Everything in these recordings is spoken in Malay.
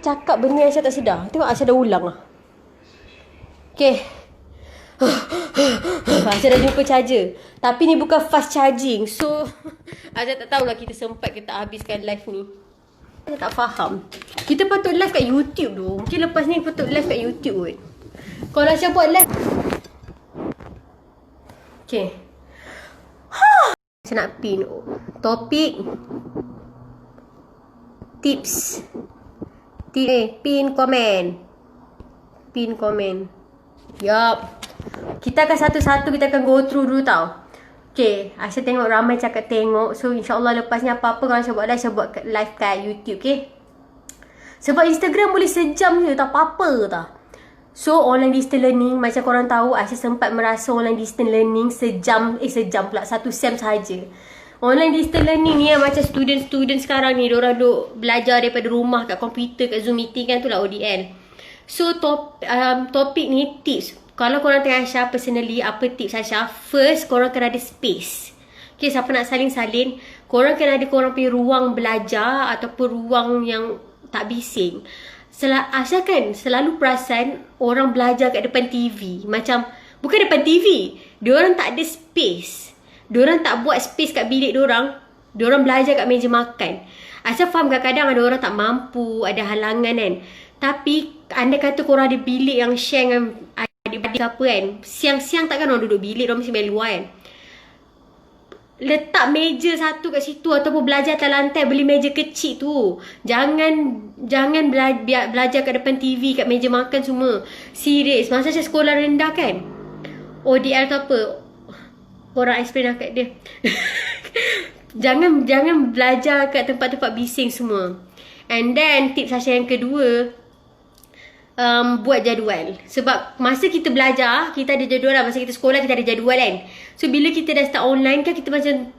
cakap benda yang Aisyah tak sedar. Tengok Aisyah dah ulang lah. Okay. Aisyah dah jumpa charger. Tapi ni bukan fast charging. So Aisyah tak tahulah kita sempat ke tak habiskan live ni. Saya tak faham. Kita patut live kat YouTube tu. Mungkin lepas ni patut live kat YouTube kot. Kalau Aisyah buat live. Okay. Saya nak pin topik tips. Pin komen. Pin komen. Yup. Kita akan satu-satu, kita akan go through dulu tau. Okay, Aisyah tengok ramai cakap tengok. So insyaAllah lepas ni apa-apa kalau Aisyah buat live, Aisyah buat live kat YouTube, okay. Sebab Instagram boleh sejam je, tak apa-apa tau. So online distance learning, macam korang tahu, Aisyah sempat merasa online distance learning sejam pula, 1 sem sahaja. Online distance learning ni macam student-student sekarang ni, diorang duk belajar daripada rumah kat komputer, kat Zoom meeting kan, tu lah ODL. So topik ni tips. Kalau korang tengok Aisyah personally, apa tips Aisyah? First, korang kena ada space. Okay, siapa nak salin-salin, korang kena ada korang punya ruang belajar ataupun ruang yang tak bising. Aisyah kan selalu perasan orang belajar kat depan TV. Macam, bukan depan TV, diorang tak ada space. Diorang tak buat space kat bilik diorang. Diorang belajar kat meja makan. Aisyah faham kadang-kadang ada orang tak mampu, ada halangan kan. Tapi, anda kata korang ada bilik yang share dengan adik-adik apa kan. Siang-siang takkan orang duduk bilik, orang mesti balik luar kan. Letak meja satu kat situ ataupun belajar atas lantai, beli meja kecil tu. Jangan belajar kat depan TV, kat meja makan semua. Serius, masa saya sekolah rendah kan, ODL tu apa? Orang explain lah kat dia. Jangan belajar kat tempat-tempat bising semua. And then tips saya yang kedua, buat jadual. Sebab masa kita belajar, kita ada jadual lah. Masa kita sekolah, kita ada jadual kan. So bila kita dah start online kan, kita macam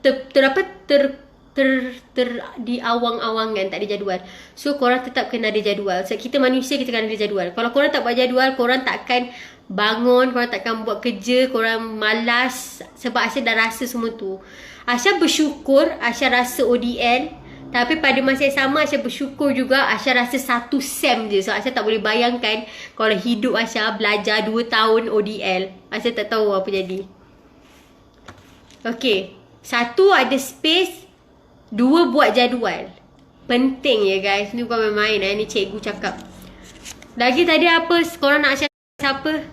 di awang-awangan, tak ada jadual. So korang tetap kena ada jadual. Sebab kita manusia, kita kena ada jadual. Kalau korang tak buat jadual, korang takkan bangun, korang takkan buat kerja, korang malas. Sebab Aisyah dah rasa semua tu. Aisyah bersyukur Aisyah rasa ODL. Tapi pada masa yang sama, Aisyah bersyukur juga Aisyah rasa 1 sem je. So Aisyah tak boleh bayangkan kalau hidup Aisyah belajar 2 tahun ODL. Aisyah tak tahu apa jadi. Okay, 1, ada space. 2, buat jadual. Penting ya guys. Ni bukan main-main. Ni cikgu cakap. Lagi tadi apa? Korang nak Aisyah siapa?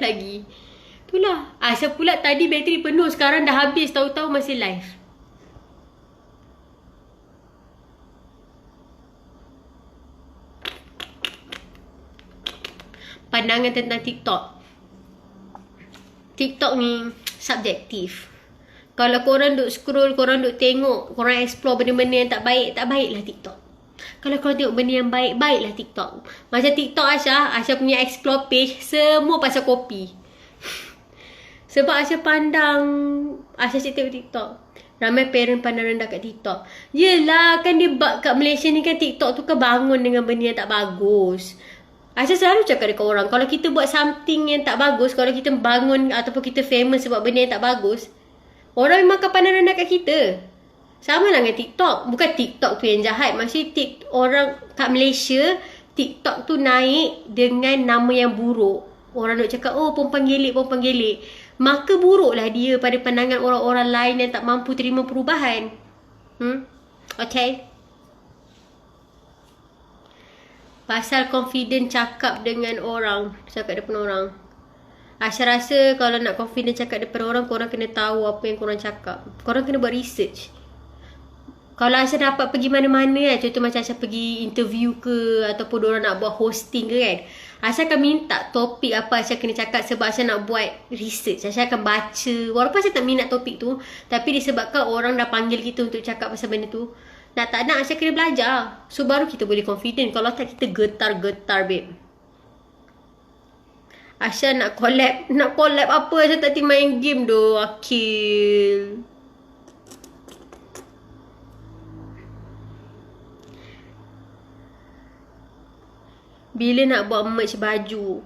Lagi. Itulah. Aisyah pula tadi bateri penuh. Sekarang dah habis. Tahu-tahu masih live. Pandangan tentang TikTok. TikTok ni subjektif. Kalau korang duk scroll, korang duk tengok, korang explore benda-benda yang tak baiklah TikTok. Kalau korang tengok benda yang baik, baiklah TikTok. Macam TikTok Aisyah punya explore page, semua pasal kopi. Sebab Aisyah cik tengok TikTok. Ramai parent pandang rendah kat TikTok. Yelah, kan dia kat Malaysia ni kan TikTok tu kan bangun dengan benda yang tak bagus. Aisyah selalu cakap dekat orang, kalau kita buat something yang tak bagus, kalau kita bangun ataupun kita famous sebab benda yang tak bagus, orang memang akan pandang rendah kat kita. Sama lah dengan TikTok. Bukan TikTok tu yang jahat. Maksudnya orang kat Malaysia, TikTok tu naik dengan nama yang buruk. Orang nak cakap, oh perempuan gelik. Maka buruklah dia pada pandangan orang-orang lain yang tak mampu terima perubahan. Okay. Pasal confident cakap dengan orang, cakap depan orang. Aisyah rasa kalau nak confident cakap depan orang, korang kena tahu apa yang korang cakap. Korang kena buat research. Kalau Aisyah dapat pergi mana-mana kan, contoh macam Aisyah pergi interview ke, ataupun diorang nak buat hosting ke kan, Aisyah akan minta topik apa Aisyah kena cakap sebab Aisyah nak buat research. Aisyah akan baca. Walaupun Aisyah tak minat topik tu, tapi disebabkan orang dah panggil kita untuk cakap pasal benda tu, nak tak nak Aisyah kena belajar. So baru kita boleh confident. Kalau tak, kita getar-getar babe. Aisyah nak collab apa? Aisyah tak tiba main game doh. Akil. Bila nak buat merch baju,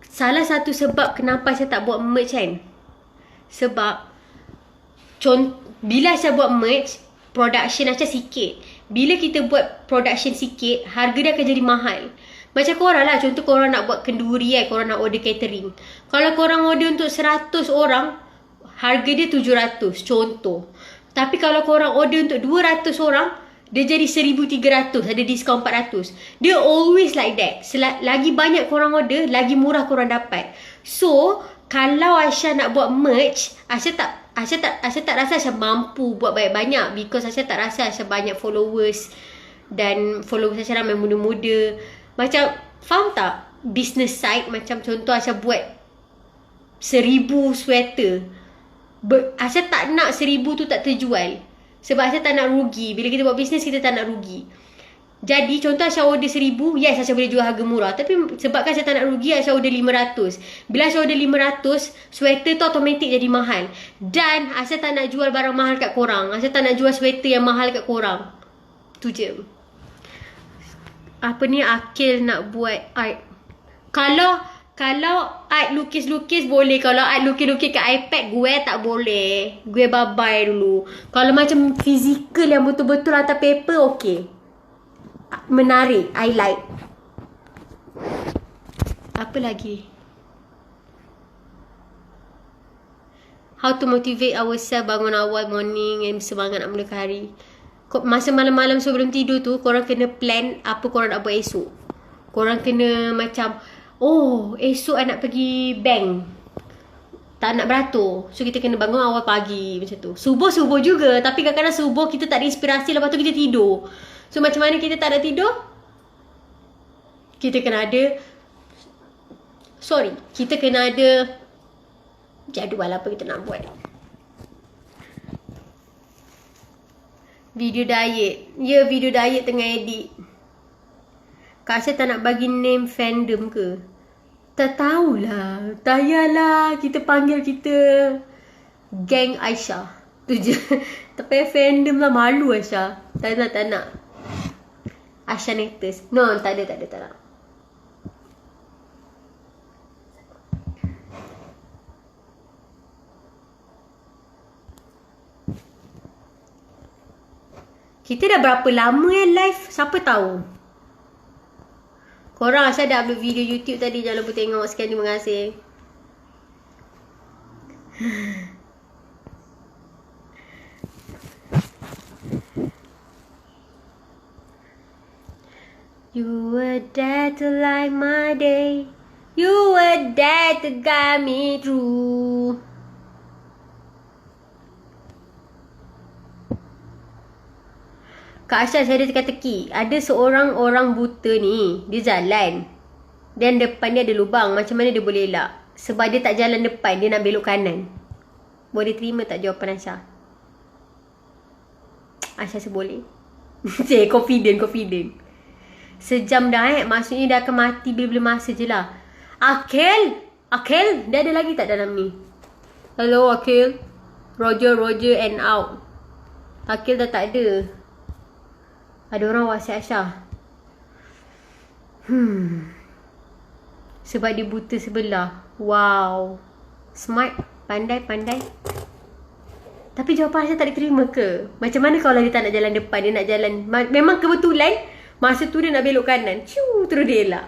salah satu sebab kenapa saya tak buat merch kan, sebab bila saya buat merch, production Aisyah sikit. bila kita buat production sikit, harga dia akan jadi mahal. Macam korang lah, contoh korang nak buat kenduri korang nak order catering. Kalau korang order untuk 100 orang, harga dia 700, contoh. Tapi kalau korang order untuk 200 orang, dia jadi 1,300, ada diskaun 400. Dia always like that. Lagi banyak korang order, lagi murah korang dapat. So, kalau Aisyah nak buat merch, Aisyah tak rasa Aisyah mampu buat banyak-banyak, because Aisyah tak rasa Aisyah banyak followers. Dan followers Aisyah ramai muda-muda. Macam, faham tak? Business side, macam contoh Aisyah buat 1,000 sweater. Aisyah tak nak 1,000 tu tak terjual. Sebab Aisyah tak nak rugi. Bila kita buat bisnes, kita tak nak rugi. Jadi contoh Aisyah order 1,000, yes Aisyah boleh jual harga murah. Tapi sebabkan Aisyah tak nak rugi, Aisyah order 500. Bila Aisyah order 500, sweater tu automatik jadi mahal. Dan Aisyah tak nak jual barang mahal kat korang. Aisyah tak nak jual sweater yang mahal kat korang. Tu je. Apa ni, Akil nak buat art. Kalau art lukis-lukis boleh. Kalau art lukis-lukis kat iPad, gue tak boleh. Gue bye-bye dulu. Kalau macam fizikal yang betul-betul atas paper, okay. Menarik, I like. Apa lagi? How to motivate ourselves bangun awal morning and semangat nak mulakan hari. Masa malam-malam sebelum tidur tu, korang kena plan apa korang nak buat esok. Korang kena macam, oh, esok I nak pergi bank, tak nak beratur. So kita kena bangun awal pagi macam tu. Subuh-subuh juga. Tapi kadang-kadang subuh kita tak ada inspirasi, lepas tu kita tidur. So macam mana kita tak nak tidur? Kita kena ada jadual apa kita nak buat. Video diet. Ya, video diet tengah edit. Kak Aisyah tak nak bagi name fandom ke? Tak tahulah. Tak payahlah kita panggil kita Gang Aisyah. Tu je. Tak payah fandom lah. Malu Aisyah. Tak nak. Aisyah Netters. No, tak ada. Kita dah berapa lama live? Siapa tahu? Korang, Aisyah dah upload video YouTube tadi. Jangan lupa tengok sekali. Terima kasih. You were there to light my day. You were there to guide me through. Kak Aisyah, saya ada teka-teki. Ada seorang orang buta ni, dia jalan. Dan depan dia ada lubang. Macam mana dia boleh elak? Sebab dia tak jalan depan, dia nak belok kanan. Boleh terima tak jawapan Aisyah? Aisyah seboleh. Confident. Sejam dah maksudnya dia akan mati bila-bila masa je lah. Akil, dia ada lagi tak dalam ni? Hello Akil. Roger and out. Akil dah tak ada. Ada orang WhatsApp Aisyah. Sebab dia buta sebelah. Wow. Smart. Pandai. Tapi jawapan Aisyah tak diterima ke? Macam mana kalau dia tak nak jalan depan, dia nak jalan, memang kebetulan masa tu dia nak belok kanan, terus dia elak.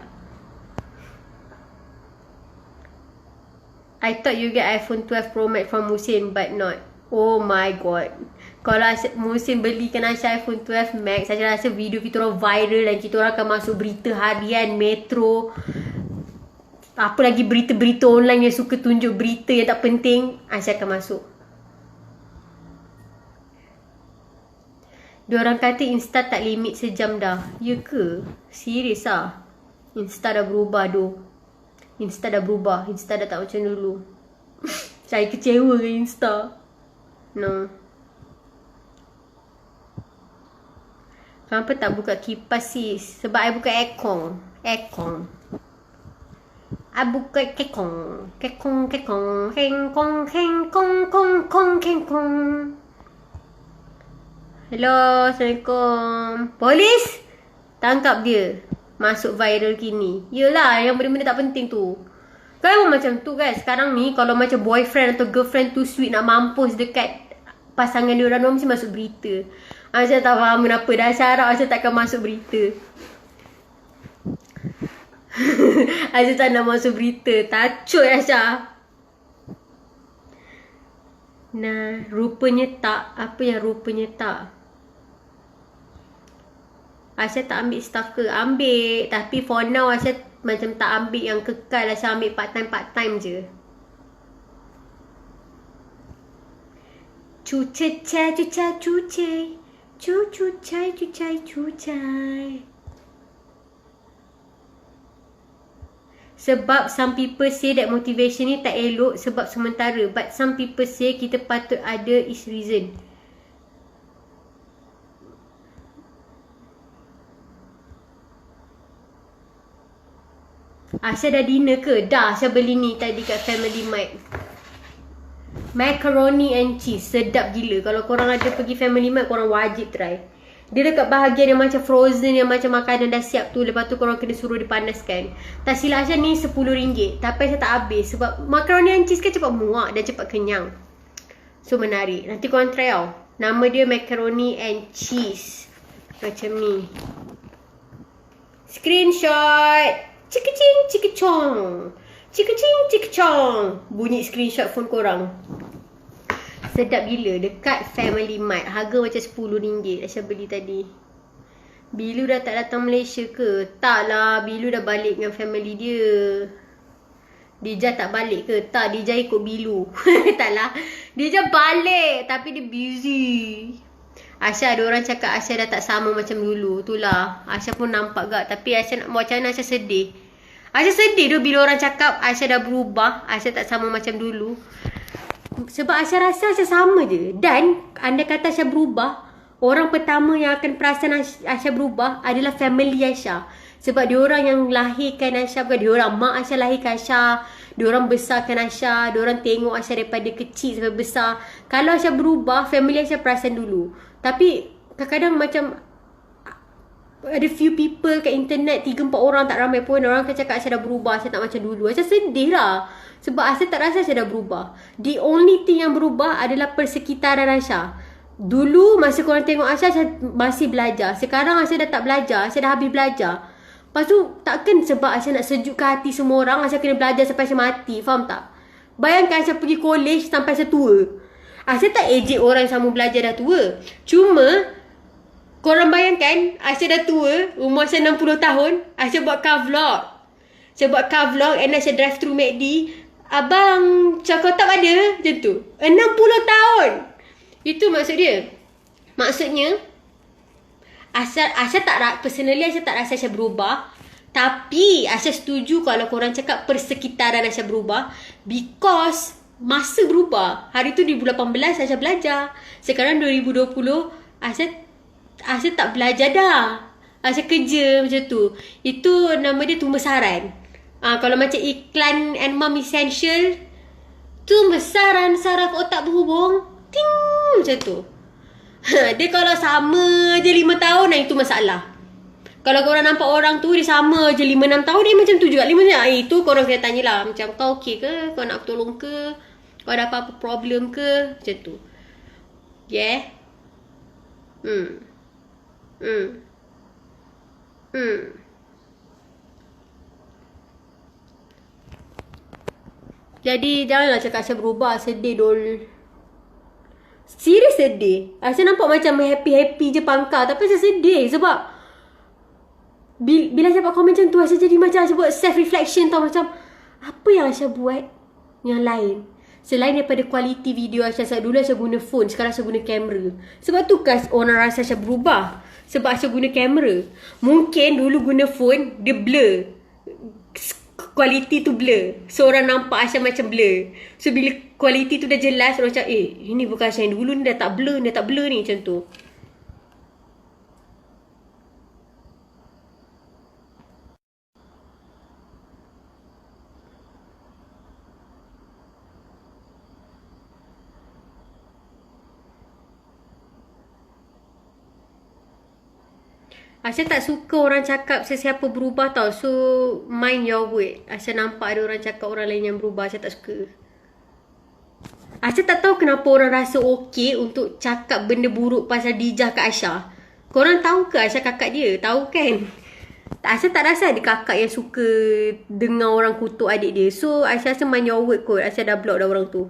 I thought you get iPhone 12 Pro Max from Musin, but not. Oh my god. Kalau Musin belikan Aisyah iPhone 12 Max, saya rasa video kita orang viral dan kita orang akan masuk berita harian, Metro. Apa lagi berita-berita online yang suka tunjuk berita yang tak penting, Aisyah akan masuk. Diorang kata Insta tak limit sejam dah. Ya ke? Serius lah. Insta dah berubah doh. Insta dah tak macam dulu. Saya kecewa dengan Insta. No. Kenapa tak buka kipas sis? Sebab I buka aircon. I buka kekong. Kengkong. Hello, Assalamualaikum. Polis! Tangkap dia. Masuk viral kini. Yelah, yang benda-benda tak penting tu. Kan macam tu kan. Sekarang ni, kalau macam boyfriend atau girlfriend tu sweet nak mampus dekat pasangan dia orang, mesti masuk berita. Aisyah tak faham kenapa dah syarat Aisyah takkan masuk berita. Aisyah tak nak masuk berita. Tacut Aisyah. Nah, rupanya tak. Apa yang rupanya tak? Aisyah tak ambil stalker. Ambil. Tapi for now Aisyah macam tak ambil yang kekal. Aisyah ambil part-time je. Cucai, cucai, cucai. Cucai, cucai, cucai. Sebab some people say that motivation ni tak elok sebab sementara. But some people say kita patut ada is reason. Aisyah dah dinner ke? Dah, Aisyah beli ni tadi kat Family Mart. Macaroni and cheese. Sedap gila. Kalau korang ada pergi Family Mart, korang wajib try. Dia dekat bahagian yang macam frozen, yang macam makanan dah siap tu. Lepas tu korang kena suruh dipanaskan. Tak silap Aisyah ni RM10. Tapi Aisyah tak habis. Sebab macaroni and cheese kan cepat muak dan cepat kenyang. So menarik. Nanti korang try tau. Nama dia macaroni and cheese. Macam ni. Screenshot. Cikicing, cikicong. Cikicing, cikicong. Bunyi screenshot phone korang. Sedap gila. Dekat Family Mart. Harga macam RM10. Aisyah beli tadi. Bilu dah tak datang Malaysia ke? Tak lah. Bilu dah balik dengan family dia. Dija tak balik ke? Tak. Dija ikut Bilu. Tak lah. Dija balik. Tapi dia busy. Aisyah ada orang cakap Aisyah dah tak sama macam dulu. Itulah. Aisyah pun nampak gak. Tapi Aisyah nak buat macam mana Aisyah sedih. Aisyah sedih tu bila orang cakap Aisyah dah berubah. Aisyah tak sama macam dulu. Sebab Aisyah rasa Aisyah sama je. Dan anda kata Aisyah berubah, orang pertama yang akan perasan Aisyah berubah adalah family Aisyah. Sebab diorang yang lahirkan Aisyah. Bukan diorang, mak Aisyah lahirkan Aisyah. Diorang besarkan Aisyah. Diorang tengok Aisyah daripada kecil sampai besar. Kalau Aisyah berubah, family Aisyah perasan dulu. Tapi kadang-kadang macam ada few people kat internet, 3-4 orang, tak ramai pun. Orang akan cakap Aisyah dah berubah, Aisyah tak macam dulu. Aisyah sedih lah. Sebab Aisyah tak rasa Aisyah dah berubah. The only thing yang berubah adalah persekitaran Aisyah. Dulu masa korang tengok Aisyah masih belajar. Sekarang Aisyah dah tak belajar. Aisyah dah habis belajar. Lepas tu takkan sebab Aisyah nak sejukkan hati semua orang, Aisyah kena belajar sampai Aisyah mati. Faham tak? Bayangkan Aisyah pergi college sampai Aisyah tua. Aisyah tak ejek orang yang sama belajar dah tua. Cuma korang bayangkan Aisyah dah tua, umur Aisyah 60 tahun, Aisyah buat car vlog. Aisyah buat car vlog and Aisyah drive through McD. Abang cakotap ada macam tu. 60 tahun. Itu maksud dia. Maksudnya Aisyah tak, personally Aisyah tak rasa Aisyah berubah. Tapi Aisyah setuju kalau korang cakap persekitaran Aisyah berubah. Because masa berubah. Hari tu 2018 Aisyah belajar. Sekarang 2020 Aisyah tak belajar dah. Aisyah kerja macam tu. Itu nama dia tumbesaran. Kalau macam iklan and mom essential, tumbesaran saraf otak berhubung. Ting macam tu. Dia kalau sama je 5 tahun, itu masalah. Kalau korang nampak orang tu dia sama je 5-6 tahun, dia macam tu juga. 5 tahun. Itu korang kena tanyalah. Macam kau okey ke? Kau nak aku tolong ke? Kau ada apa-apa problem ke? Macam tu. Yeah. Jadi janganlah cakap Aisyah berubah. Sedih dol. Serius sedih. Aisyah nampak macam happy-happy je pangkal. Tapi Aisyah sedih sebab bila Aisyah buat komen macam tu, Aisyah jadi macam Aisyah buat self-reflection tau. Macam apa yang Aisyah buat yang lain selain daripada kualiti video Aisyah. Sebab dulu Aisyah guna phone, sekarang Aisyah guna kamera. Sebab tu kan orang rasa Aisyah berubah. Sebab Aisyah guna kamera. Mungkin dulu guna phone, dia blur. Kualiti tu blur. So orang nampak Aisyah macam blur. So bila kualiti tu dah jelas, orang macam ini bukan Aisyah yang dulu ni, dah tak blur ni macam tu. Aisyah tak suka orang cakap sesiapa berubah tau. So mind your word. Aisyah nampak ada orang cakap orang lain yang berubah, Aisyah tak suka. Asya tak tahu kenapa orang rasa okey untuk cakap benda buruk pasal Dijah kat Asya. Korang tahu ke Asya kakak dia? Tahu kan? Asya tak rasa ada kakak yang suka dengar orang kutuk adik dia. So Asya rasa mind your word kot. Asya dah block dah orang tu.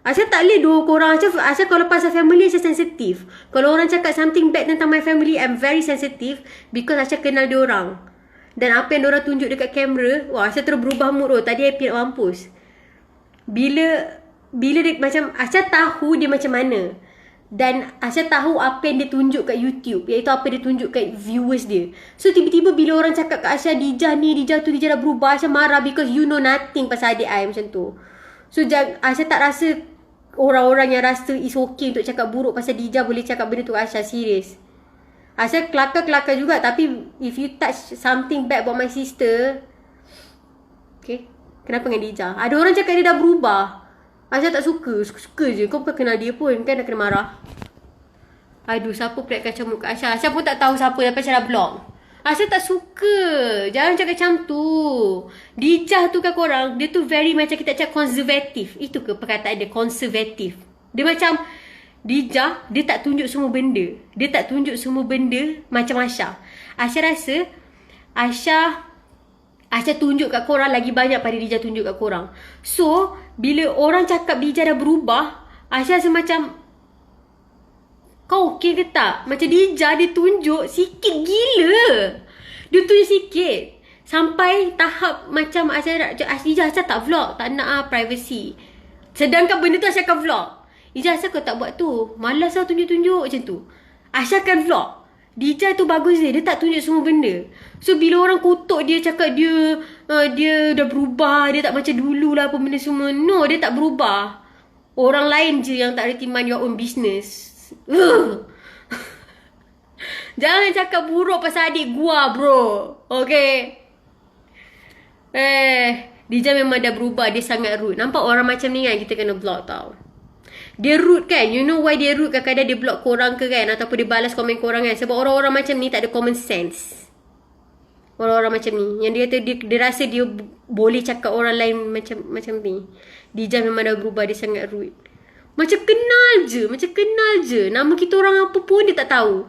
Asya tak boleh dua korang. Asya kalau pasal family Asya sensitif. Kalau orang cakap something bad tentang my family, I'm very sensitive because Asya kenal dia orang. Dan apa yang diorang tunjuk dekat kamera, wah Asya terus berubah mood tu. Tadi happy nak mampus. Bila dia macam Asya tahu dia macam mana. Dan Asya tahu apa yang dia tunjuk kat YouTube, iaitu apa dia tunjuk kat viewers dia. So tiba-tiba bila orang cakap kat Asya Dijah ni, Dijah tu, Dijah dah berubah, Asya marah because you know nothing pasal adik I macam tu. So Asya tak rasa orang-orang yang rasa is okay untuk cakap buruk pasal Dijah boleh cakap benda tu Asya. Serius. Asya kelakar-kelakar juga. Tapi if you touch something bad about my sister, okay, kenapa dengan Dijah? Ada orang cakap dia dah berubah. Asya tak suka. Suka je. Kau bukan kenal dia pun. Kan dah kena marah. Aduh, siapa pula kacau muka Asya? Asya pun tak tahu siapa. Tapi Asya dah block. Asya tak suka. Jangan cakap macam tu. Dijah tu kan korang, dia tu very macam kita cakap konservatif. Itu ke perkataan dia, konservatif. Dia macam Dijah, dia tak tunjuk semua benda. Dia tak tunjuk semua benda macam Asya. Asya rasa Asya tunjuk kat korang lagi banyak pada Dijah tunjuk kat korang. So bila orang cakap Dijah dah berubah, Asya rasa macam, kau okey ke tak? Macam Dijah dia tunjuk sikit gila. Dia tunjuk sikit. Sampai tahap macam Dijah Asya tak vlog. Tak nak privacy. Sedangkan benda tu Asya akan vlog. Dijah, Asya kau tak buat tu. Malas lah tunjuk-tunjuk macam tu. Asya akan vlog. Dijah tu bagus dia. Dia tak tunjuk semua benda. So bila orang kutuk dia, cakap dia dah berubah. Dia tak macam dulu lah apa benda semua. No, dia tak berubah. Orang lain je yang tak reti mind your own business. Jangan cakap buruk pasal adik gua, bro. Okay. Dijah memang dah berubah. Dia sangat rude. Nampak orang macam ni kan, kita kena block tau. Dia rude kan. You know why dia rude? Kadang-kadang dia block korang ke kan, ataupun dia balas komen korang kan. Sebab orang-orang macam ni tak ada common sense. Orang-orang macam ni, yang dia kata dia rasa dia boleh cakap orang lain macam ni. Dijah memang dah berubah. Dia sangat rude. Macam kenal je. Nama kita orang apa pun dia tak tahu.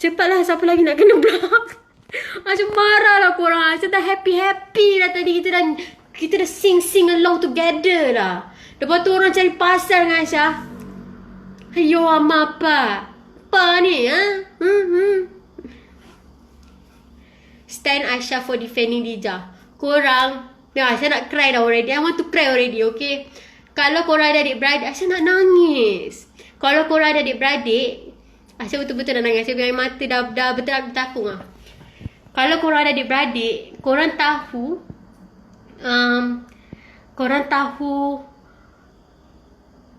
Cepatlah, siapa lagi nak kena block? Macam marah lah korang. Saya dah happy-happy lah tadi. Kita dah sing along together lah. Lepas tu orang cari pasal dengan Asya. Ayo ama apa? Apa ni ha? Stand Asya for defending Dijah. Korang, Asya nak cry dah already. I want to cry already, okay? Kalau korang ada adik-beradik, Asya nak nangis. Kalau korang ada adik-beradik, Asya betul-betul nak nangis. Asya punya mata dah bertakung lah. Kalau korang ada adik-beradik, korang tahu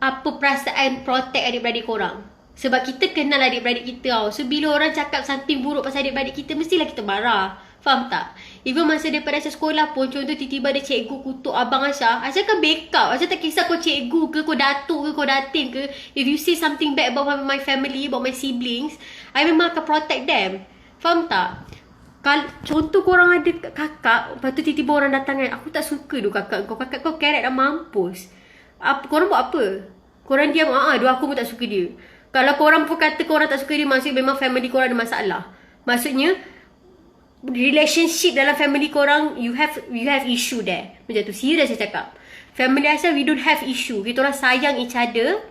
apa perasaan protect adik-beradik korang. Sebab kita kenal adik-beradik kita tau. So bila orang cakap something buruk pasal adik-beradik kita, mestilah kita marah. Faham tak? Even masa daripada Asya sekolah pun, contoh tiba-tiba ada cikgu kutuk abang Asya, Asya akan backup. Asya tak kisah kau cikgu ke, kau datuk ke, kau datin ke. If you say something bad about my family, about my siblings, I memang akan protect them. Faham tak? Contoh korang ada kakak, lepas tu tiba-tiba orang datang kan, aku tak suka tu kakak kau keret dah mampus. Korang buat apa? Korang diam, dua aku pun tak suka dia. Kalau korang pun kata korang tak suka dia, maksudnya memang family korang ada masalah. Maksudnya relationship dalam family korang, you have issue there. Macam tu, serius saya cakap. Family Asya, we don't have issue. Kita orang sayang each other.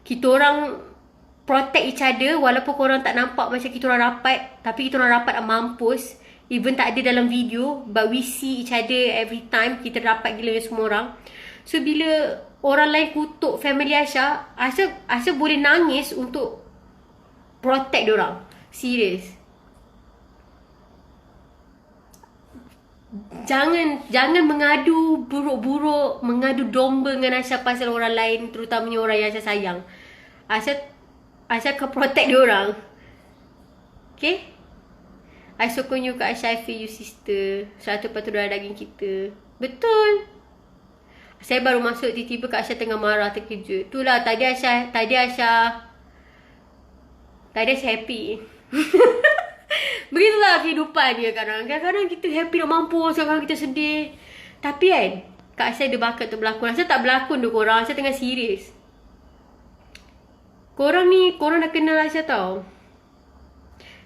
Kita orang protect each other. Walaupun korang tak nampak macam kita orang rapat, tapi kita orang rapat mampus. Even tak ada dalam video, but we see each other every time. Kita rapat gila dengan semua orang. So bila orang lain kutuk family Asya boleh nangis untuk protect diorang. Serius. Jangan mengadu buruk-buruk, mengadu domba dengan Asya pasal orang lain, terutamanya orang yang Asya sayang. Asya akan protect diorang. Okay? I sokong you kat Asya, I feel you sister. 100% darah daging kita. Betul. Saya baru masuk, tiba-tiba Kak Asya tengah marah, terkejut. Itulah tadi Asya happy. Begitulah kehidupan dia kadang. Kadang-kadang kita happy nak mampus, kadang-kadang kita sedih. Tapi kan, Kak Aisyah ada bakat untuk berlakon. Aisyah tak berlakon tu korang. Aisyah tengah serius. Korang dah kenal Aisyah tau.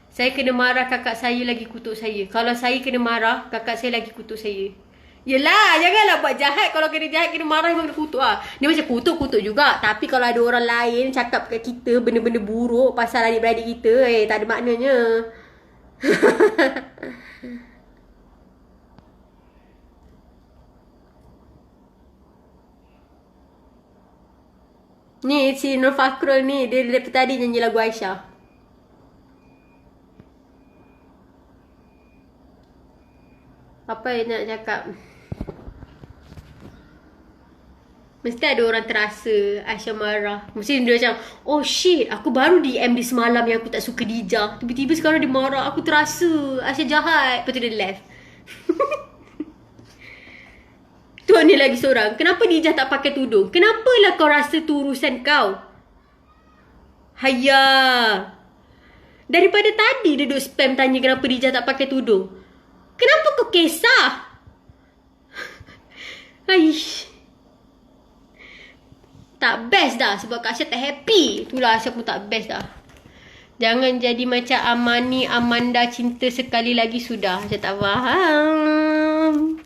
Saya kena marah, kakak saya lagi kutuk saya. Kalau saya kena marah, kakak saya lagi kutuk saya. Yelah, janganlah buat jahat. Kalau kena jahat, kena marah memang kena kutuk lah. Dia macam kutuk-kutuk juga. Tapi kalau ada orang lain cakap kat kita benda-benda buruk pasal adik-beradik kita, tak ada maknanya. Ni si Nur Fakrul ni, dia daripada tadi nyanyi lagu Aisyah. Apa yang nak cakap? Mesti ada orang terasa Aisyah marah. Mesti dia macam, oh shit, aku baru DM dia semalam yang aku tak suka Dija. Tiba-tiba sekarang dia marah. Aku terasa Aisyah jahat. Lepas tu dia left. Tu ni lagi seorang. Kenapa Dija tak pakai tudung? Kenapalah kau rasa tu urusan kau? Hayya. Daripada tadi dia duduk spam tanya kenapa Dija tak pakai tudung. Kenapa kau kisah? Aish. Tak best dah sebab Kak Aisyah tak happy. Itulah Aisyah pun tak best dah. Jangan jadi macam Amani Amanda, cinta sekali lagi sudah. Aisyah tak faham.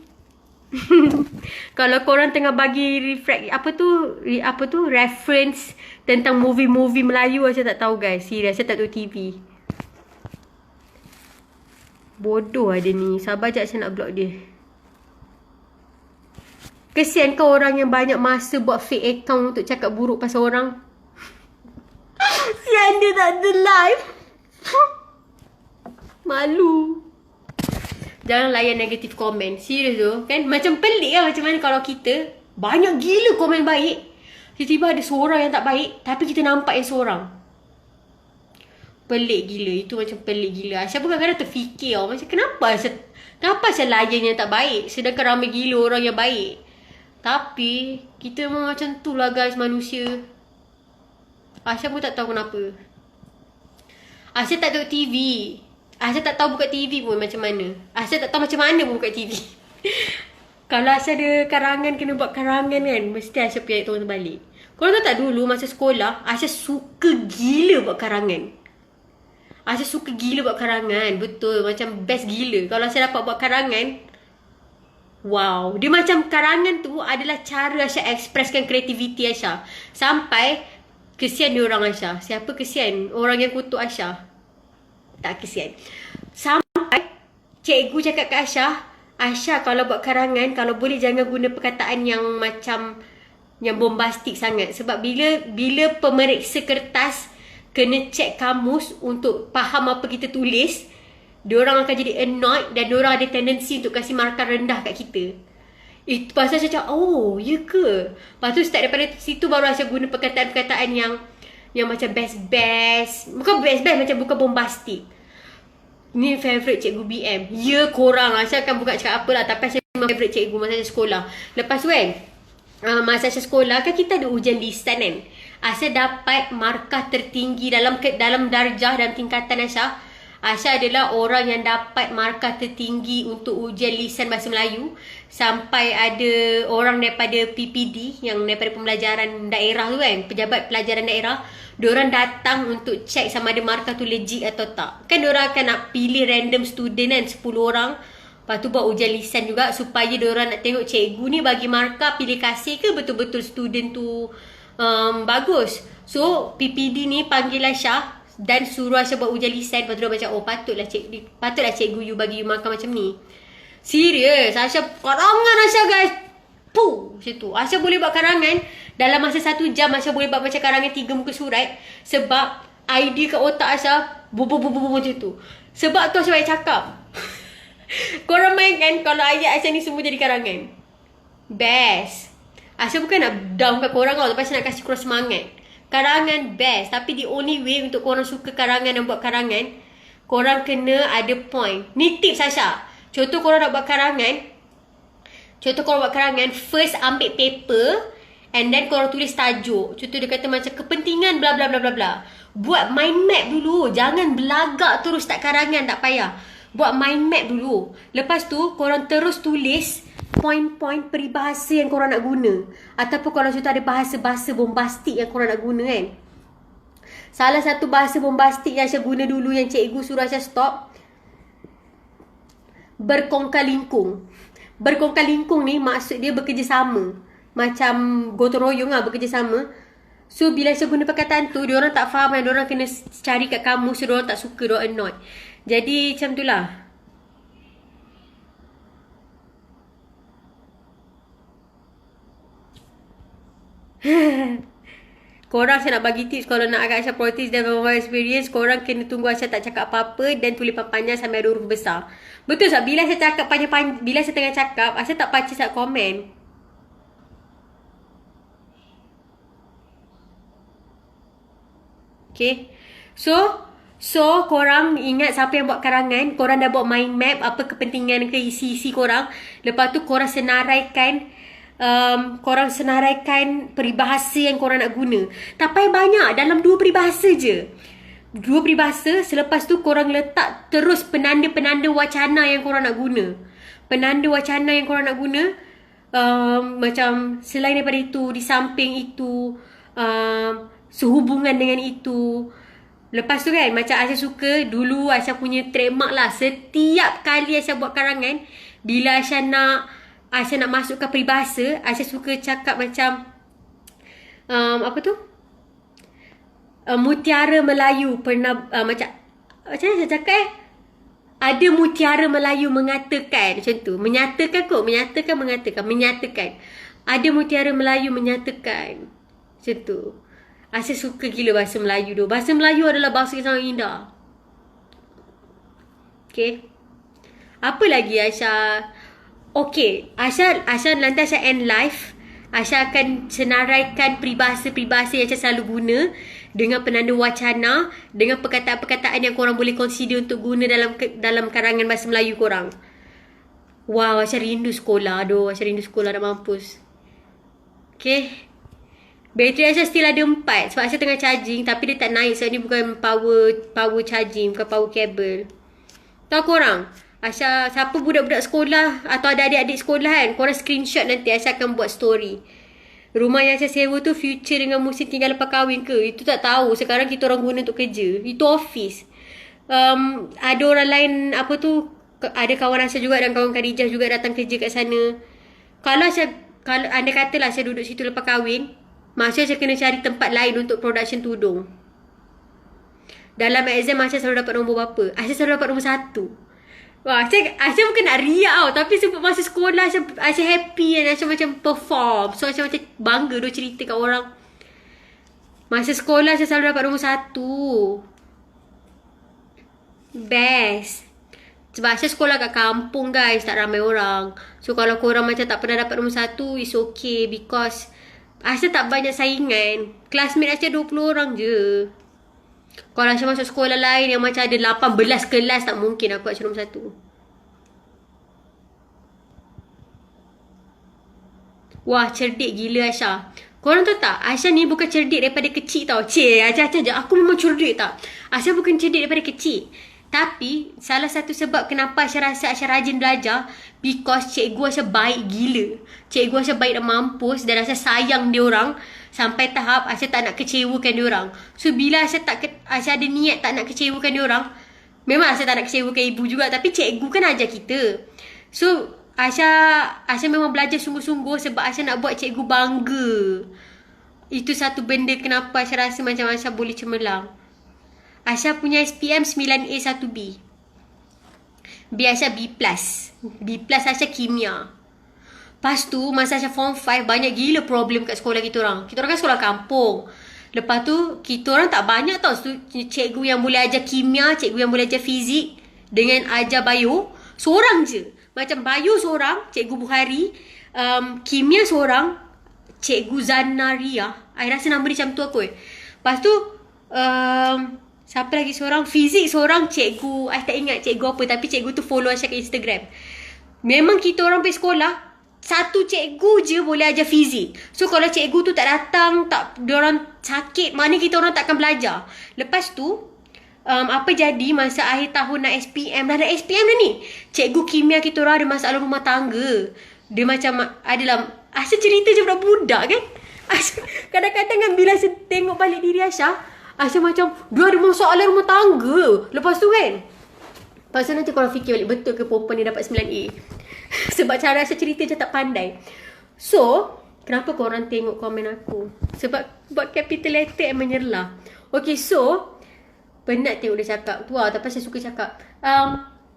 Kalau korang tengah bagi reference tentang movie-movie Melayu, Aisyah tak tahu guys. Serius, Aisyah tak tahu TV. Bodoh ada ni. Sabar jap saya nak block dia. Kesian kau orang yang banyak masa buat fake account untuk cakap buruk pasal orang. Sian dia tak ada live. Malu. Jangan layan negatif komen. Serius tu. Kan macam pelik lah macam mana kalau kita banyak gila komen baik. Tiba-tiba ada seorang yang tak baik. Tapi kita nampak yang seorang. Pelik gila. Itu macam pelik gila. Aisyah pun kadang-kadang terfikir macam kenapa Aisyah layan yang tak baik sedangkan ramai gila orang yang baik. Tapi kita memang macam tu lah guys, manusia. Aisyah pun tak tahu kenapa. Aisyah tak tengok TV. Aisyah tak tahu buka TV pun macam mana. Aisyah tak tahu macam mana pun buka TV. Kalau Aisyah ada karangan, kena buat karangan kan, mesti Aisyah pergi turun balik. Korang tahu tak dulu masa sekolah, Aisyah suka gila buat karangan. Aisyah suka gila buat karangan. Betul, macam best gila. Kalau Aisyah dapat buat karangan, wow. Dia macam karangan tu adalah cara Aisyah ekspreskan kreativiti Aisyah. Sampai kesian dia orang Aisyah. Siapa kesian? Orang yang kutuk Aisyah. Tak kesian. Sampai cikgu cakap kat Aisyah, Aisyah kalau buat karangan, kalau boleh jangan guna perkataan yang macam yang bombastik sangat. Sebab bila pemeriksa kertas kena cek kamus untuk faham apa kita tulis, diorang akan jadi annoyed dan diorang ada tendensi untuk kasih markah rendah kat kita. Itu pasal saya cakap, oh ya ke? Lepas tu start daripada situ baru Aisyah guna perkataan-perkataan yang macam best-best. Bukan best-best, macam bukan bombastik. Ni favourite cikgu BM. Ya korang, Aisyah akan buka cakap apalah. Tapi Aisyah memang favourite cikgu masa Aisyah sekolah. Lepas tu kan, masa Aisyah sekolah kan kita ada ujian lisan kan. Aisyah dapat markah tertinggi dalam darjah dan tingkatan Aisyah. Aisyah adalah orang yang dapat markah tertinggi untuk ujian lisan bahasa Melayu. Sampai ada orang daripada PPD, yang daripada pembelajaran daerah tu kan, pejabat pelajaran daerah, diorang datang untuk check sama ada markah tu legit atau tak. Kan diorang akan nak pilih random student kan, 10 orang. Lepas tu buat ujian lisan juga supaya diorang nak tengok cikgu ni bagi markah pilih kasih ke betul-betul student tu bagus. So PPD ni panggil Aisyah dan suruh Aisyah buat ujian lisan. Lepas tu dia macam, oh patutlah cikgu you bagi you markah macam ni. Serius, Aisyah karangan Aisyah guys. Puh, macam tu. Aisyah boleh buat karangan dalam masa 1 jam. Aisyah boleh buat macam karangan 3 muka surat. Sebab idea kat otak Aisyah bubu macam tu. Sebab tu Aisyah banyak cakap. Korang main kan kalau ayat Aisyah ni semua jadi karangan. Best. Aisyah bukan nak down kat korang tau, tapi Aisyah nak kasih korang semangat. Karangan best. Tapi the only way untuk korang suka karangan dan buat karangan, korang kena ada point. Ni tips Aisyah. Contoh korang nak buat karangan, first ambil paper and then korang tulis tajuk. Contoh dia kata macam kepentingan bla bla bla bla bla. Buat mind map dulu. Jangan belagak terus start karangan, tak payah. Buat mind map dulu. Lepas tu korang terus tulis point-point peribahasa yang korang nak guna. Ataupun kalau contoh ada bahasa-bahasa bombastik yang korang nak guna kan. Salah satu bahasa bombastik yang Aisyah guna dulu yang cikgu suruh Aisyah stop, berkongkal-lingkung. Berkongkal-lingkung ni maksud dia bekerjasama. Macam gotong royong lah, bekerjasama. So bila Aisyah guna perkataan tu, diorang tak faham dan diorang kena cari kat kamu. So diorang tak suka, diorang annoyed. Jadi macam tu lah. Korang saya nak bagi tips kalau nak agak Aisyah practice dan membawa experience, korang kena tunggu Aisyah tak cakap apa-apa dan tulis panjang sampai ada huruf besar. Betul tak? Bila saya cakap panjang-panjang, bila saya tengah cakap, Aisyah tak baca sat komen. Okay. So korang ingat siapa yang buat karangan, korang dah buat mind map apa kepentingan ke isi-isi korang. Lepas tu korang senaraikan peribahasa yang korang nak guna. Tak payah banyak, dalam 2 peribahasa je. 2 peribahasa, selepas tu korang letak terus penanda-penanda wacana yang korang nak guna. Penanda wacana yang korang nak guna, macam selain daripada itu, di samping itu, sehubungan dengan itu. Lepas tu kan, macam Aisyah suka, dulu Aisyah punya trademark lah. Setiap kali Aisyah buat karangan, bila Aisyah nak masukkan peribahasa, Aisyah suka cakap macam apa tu? Mutiara Melayu pernah macam mana saya cakap ada mutiara Melayu mengatakan, macam tu. Menyatakan. Ada mutiara Melayu menyatakan. Macam tu. Aisyah suka gila bahasa Melayu tu. Bahasa Melayu adalah bahasa yang sangat indah. Okay. Apa lagi Aisyah? Okay, Aisyah nanti Aisyah end live. Aisyah akan senaraikan peribahasa-peribahasa yang Aisyah selalu guna dengan penanda wacana, dengan perkataan-perkataan yang korang boleh consider untuk guna dalam karangan bahasa Melayu korang. Wow, Aisyah rindu sekolah. Aduh, Aisyah rindu sekolah, nak mampus. Okay. Bateri Aisyah still ada 4 sebab Aisyah tengah charging, tapi dia tak naik sebab ni bukan power charging, bukan power cable. Tahu korang? Aisyah, siapa budak-budak sekolah atau ada adik-adik sekolah kan, korang screenshot nanti Aisyah akan buat story. Rumah yang Aisyah sewa tu future dengan musim tinggal lepas kahwin ke? Itu tak tahu. Sekarang kita orang guna untuk kerja. Itu office. Ada orang lain apa tu, ada kawan Aisyah juga dan kawan Khadijah juga datang kerja kat sana. Kalau anda katalah Aisyah duduk situ lepas kahwin, maksudnya Aisyah kena cari tempat lain untuk production tudung. Dalam exam Aisyah selalu dapat nombor berapa? Aisyah selalu dapat nombor 1. Wah, Aisyah bukan nak riak tau. Tapi sebab masa sekolah Aisyah happy dan Aisyah macam perform. So Aisyah macam bangga dia cerita kat orang. Masa sekolah Aisyah selalu dapat nombor 1. Best. Sebab Aisyah sekolah kat kampung guys, tak ramai orang. So kalau korang macam tak pernah dapat nombor 1, it's okay. Because Aisyah tak banyak saingan. Classmate Aisyah 20 orang je. Kalau Aisyah masuk sekolah lain yang macam ada 18 kelas, tak mungkin aku Aisyah nombor 1. Wah, cerdik gila Aisyah. Korang tahu tak, Aisyah ni bukan cerdik daripada kecil tau. Aku memang cerdik tak. Aisyah bukan cerdik daripada kecil. Tapi salah satu sebab kenapa Aisyah rasa Aisyah rajin belajar, because cikgu Aisyah baik gila. Cikgu Aisyah baik dan mampus, dan Aisyah sayang dia orang sampai tahap Aisyah tak nak kecewakan dia orang. So bila Aisyah ada niat tak nak kecewakan dia orang, memang Aisyah tak nak kecewakan ibu juga, tapi cikgu kan ajar kita. So Aisyah memang belajar sungguh-sungguh sebab Aisyah nak buat cikgu bangga. Itu satu benda kenapa Aisyah rasa macam Aisyah boleh cemerlang. Aisyah punya SPM 9A 1B. B Aisyah B+. B+ Aisyah kimia. Lepas tu masa Aisyah form 5, banyak gila problem kat sekolah kita orang. Kita orang kan sekolah kampung. Lepas tu kita orang tak banyak tau cikgu yang boleh ajar kimia, cikgu yang boleh ajar fizik dengan ajar bio. Seorang je. Macam bio seorang, Cikgu Bukhari. Kimia seorang, Cikgu Zanaria. I rasa nama dia macam tu kot. Lepas tu siapa lagi seorang? Fizik seorang, cikgu, I tak ingat cikgu apa, tapi cikgu tu follow Aisyah kat Instagram. Memang kita orang pergi sekolah, satu cikgu je boleh ajar fizik. So kalau cikgu tu tak datang, diorang sakit, mana kita orang takkan belajar. Lepas tu apa jadi masa akhir tahun nak SPM, dah ada SPM dah ni, cikgu kimia kita orang ada masalah rumah tangga. Dia macam adalah Asya cerita je budak-budak kan. Asya, kadang-kadang kan bila Asya tengok balik diri Asya, Asya macam dia ada masalah rumah tangga. Lepas tu kan, lepas tu nanti korang fikir balik, betul ke perempuan ni dapat 9A? Sebab cara Asya cerita je tak pandai. So, kenapa korang tengok komen aku? Sebab buat capital letter and menyerlah. Okay, so penat tengok dia cakap tu lah. Tapi saya suka cakap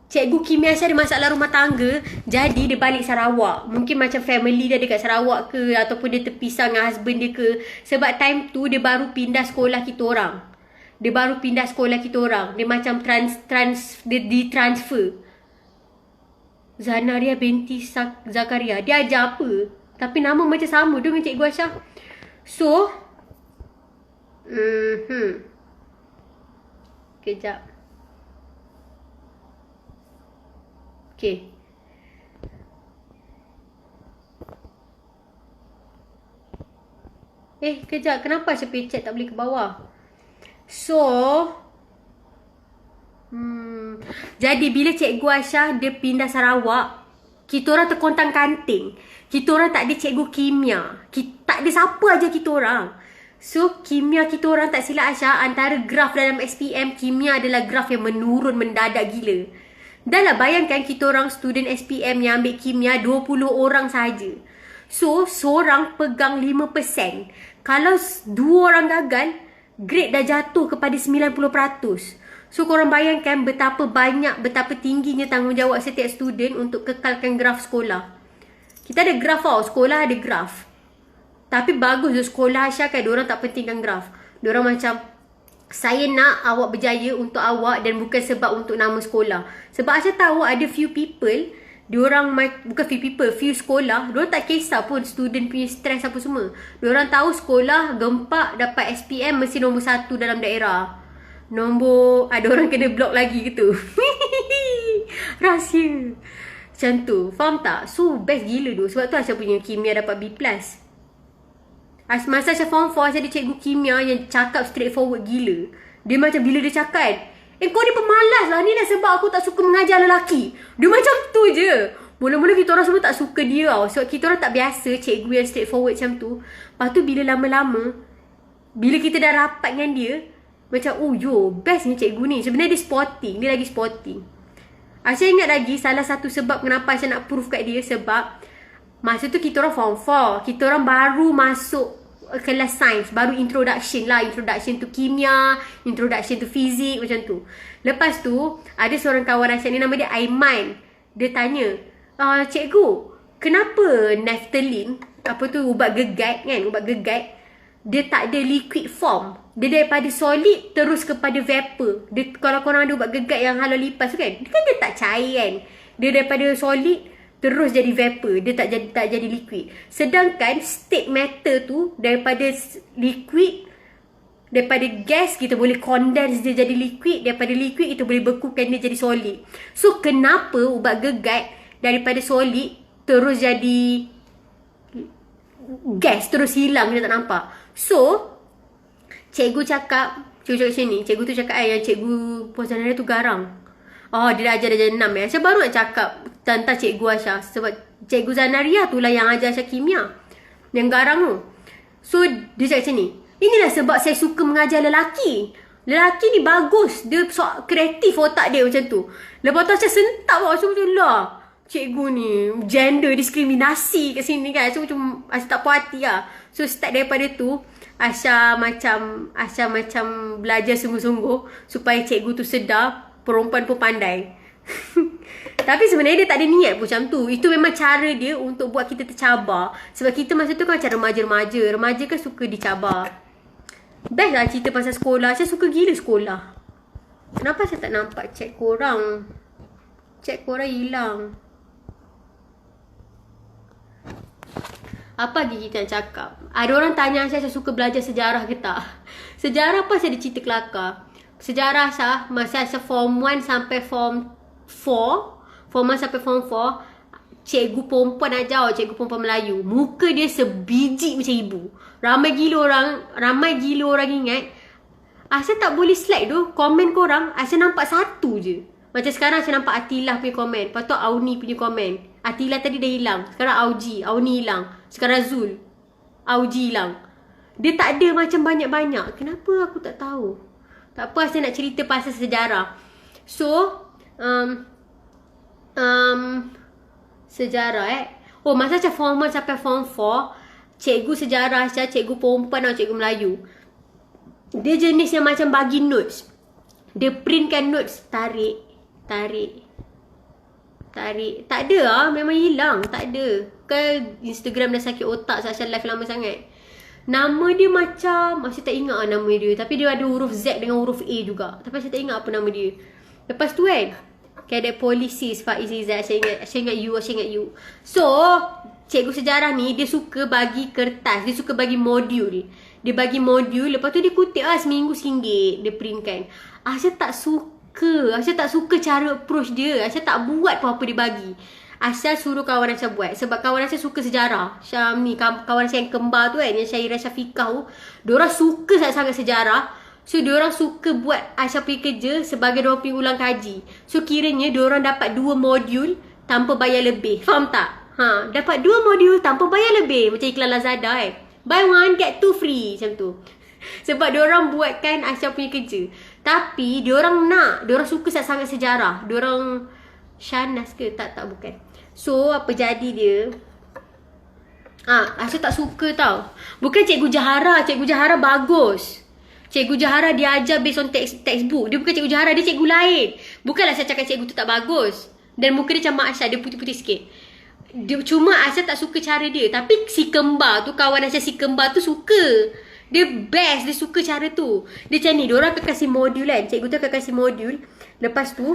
cikgu kimia saya ada masalah rumah tangga, jadi dia balik Sarawak. Mungkin macam family dia dekat Sarawak ke, ataupun dia terpisah dengan husband dia ke. Sebab time tu dia baru pindah sekolah kita orang. Dia macam dia ditransfer. Zanaria binti Zakaria. Dia ajar apa? Tapi nama macam sama dengan Cikgu Asya. So kejap. Okay. Kejap. Kenapa Asya punya chat tak boleh ke bawah? So jadi bila Cikgu Asya dia pindah Sarawak, kita orang terkontang kanting. Kita orang tak ada cikgu kimia. Tak ada siapa aja kita orang. So kimia kita orang, tak silap Asya, antara graf dalam SPM, kimia adalah graf yang menurun mendadak gila. Dah lah bayangkan kita orang student SPM yang ambil kimia 20 orang saja. So seorang pegang 5%. Kalau 2 orang gagal, grade dah jatuh kepada 90%. So korang bayangkan betapa tingginya tanggungjawab setiap student untuk kekalkan graf sekolah. Kita ada graf tau, sekolah ada graf. Tapi bagus je sekolah Asya kan, diorang tak pentingkan graf. Diorang macam, saya nak awak berjaya untuk awak dan bukan sebab untuk nama sekolah. Sebab Asya tahu ada few people, few sekolah, diorang tak kisah pun student punya stress apa semua. Diorang tahu sekolah gempak dapat SPM mesti nombor 1 dalam daerah. Ada orang kena block lagi gitu. Rahsia macam tu, faham tak? So best gila tu. Sebab tu Asya punya kimia dapat B+. Masa Asya form 4, Asya ada cikgu kimia yang cakap straightforward gila. Dia macam bila dia cakap kan, kau ni pemalas lah, ni dah sebab aku tak suka mengajar lelaki. Dia macam tu je. Mula-mula kita orang semua tak suka dia tau. Sebab kita orang tak biasa cikgu yang straightforward macam tu. Lepas tu bila lama-lama, bila kita dah rapat dengan dia, macam best ni cikgu ni. Sebenarnya dia sporting. Dia lagi sporting. Asya ingat lagi salah satu sebab kenapa Asya nak proof kat dia. Sebab masa tu kita orang form 4. Kita orang baru masuk kelas sains. Baru introduction lah. Introduction to kimia, introduction to fizik, macam tu. Lepas tu ada seorang kawan Asya ni, nama dia Aiman. Dia tanya, cikgu, kenapa Naftalin, ubat gegat kan, ubat gegat, dia tak ada liquid form. Dia daripada solid terus kepada vapor. Dia, kalau korang ada ubat gegat yang halau lipas tu kan, dia tak cair kan. Dia daripada solid terus jadi vapor. Dia tak jadi liquid. Sedangkan state matter tu daripada liquid, daripada gas kita boleh condense dia jadi liquid. Daripada liquid kita boleh bekukan dia jadi solid. So kenapa ubat gegat daripada solid terus jadi gas, terus hilang, kita tak nampak. So cikgu cakap macam ni. Cikgu tu cakap yang cikgu Puan Zanaria tu garang. Dia dah ajar darjah 6 ya. Saya baru nak cakap tentang cikgu Asya. Sebab cikgu Zanaria tu lah yang ajar Asya kimia, yang garang tu. So dia cakap macam ni, inilah sebab saya suka mengajar lelaki. Lelaki ni bagus, dia kreatif otak dia macam tu. Lepas tu Asya sentak macam tu lah, cikgu ni gender diskriminasi kat sini kan. So macam Asya tak puas hati lah. So start daripada tu Asya macam belajar sungguh-sungguh supaya cikgu tu sedar perempuan pun pandai. Tapi sebenarnya dia tak ada niat pun macam tu. Itu memang cara dia untuk buat kita tercabar. Sebab kita masa tu kan macam remaja-remaja. Remaja kan suka dicabar. Best lah cerita pasal sekolah. Saya suka gila sekolah. Kenapa saya tak nampak chat korang? Chat korang hilang. Apa lagi kita nak cakap? Ada orang tanya saya suka belajar sejarah ke tak? Sejarah apa saya ada cerita kelakar? Sejarah saya masa saya form 1 sampai form 4. Form 1 sampai form 4. Cikgu perempuan ajar, cikgu perempuan Melayu. Muka dia sebiji macam ibu. Ramai gila orang ingat. Asya tak boleh slide tu. Komen korang, Asya nampak satu je. Macam sekarang Asya nampak Atilah punya komen. Lepas tu Auni punya komen. Atila tadi dah hilang. Sekarang Auni hilang. Sekarang Zul, Auji hilang. Dia tak ada macam banyak-banyak. Kenapa aku tak tahu. Tak apa, saya nak cerita pasal sejarah. So sejarah masa macam form 1 sampai form 4, cikgu sejarah Aisyah, cikgu perempuan atau cikgu Melayu, dia jenis yang macam bagi notes. Dia printkan notes, tarik. Tak ada lah, memang hilang. Tak ada. Kan Instagram dah sakit otak Aisyah live lama sangat. Nama dia macam, saya tak ingat lah nama dia. Tapi dia ada huruf Z dengan huruf A juga. Tapi saya tak ingat apa nama dia. Lepas tu kan, Cadet Policies Faiz Izzat, saya ingat you. So cikgu sejarah ni dia suka bagi kertas, dia suka bagi modul. Dia bagi modul, lepas tu dia kutip seminggu RM1 dia printkan. Aisyah tak suka cara approach dia. Aisyah tak buat apa-apa dia bagi. Aisyah suruh kawan Aisyah buat. Sebab kawan Aisyah suka sejarah. Syam ni, kawan Aisyah yang kembar tu kan, yang Syairah Syafiqah tu, diorang suka sangat sejarah. So diorang suka buat Aisyah pergi kerja sebagai diorang pergi ulang kaji. So kiranya diorang dapat 2 modul tanpa bayar lebih. Faham tak? Dapat 2 modul tanpa bayar lebih. Macam iklan Lazada kan, buy one get 2 free, macam tu. Sebab diorang buatkan Aisyah punya kerja. Tapi diorang suka sangat sejarah. Diorang Shanas ke? Tak bukan. So apa jadi dia, Aisyah tak suka tau. Bukan Cikgu Jahara bagus. Cikgu Jahara dia ajar based on textbook. Dia bukan Cikgu Jahara, dia cikgu lain. Bukanlah saya cakap cikgu tu tak bagus. Dan muka dia macam Mak Aisyah, dia putih-putih sikit. Cuma Aisyah tak suka cara dia. Tapi si kembar tu, kawan Aisyah si kembar tu suka. Dia best, dia suka cara tu. Dia macam ni, diorang akan kasih modul kan. Cikgu tu akan kasih modul. Lepas tu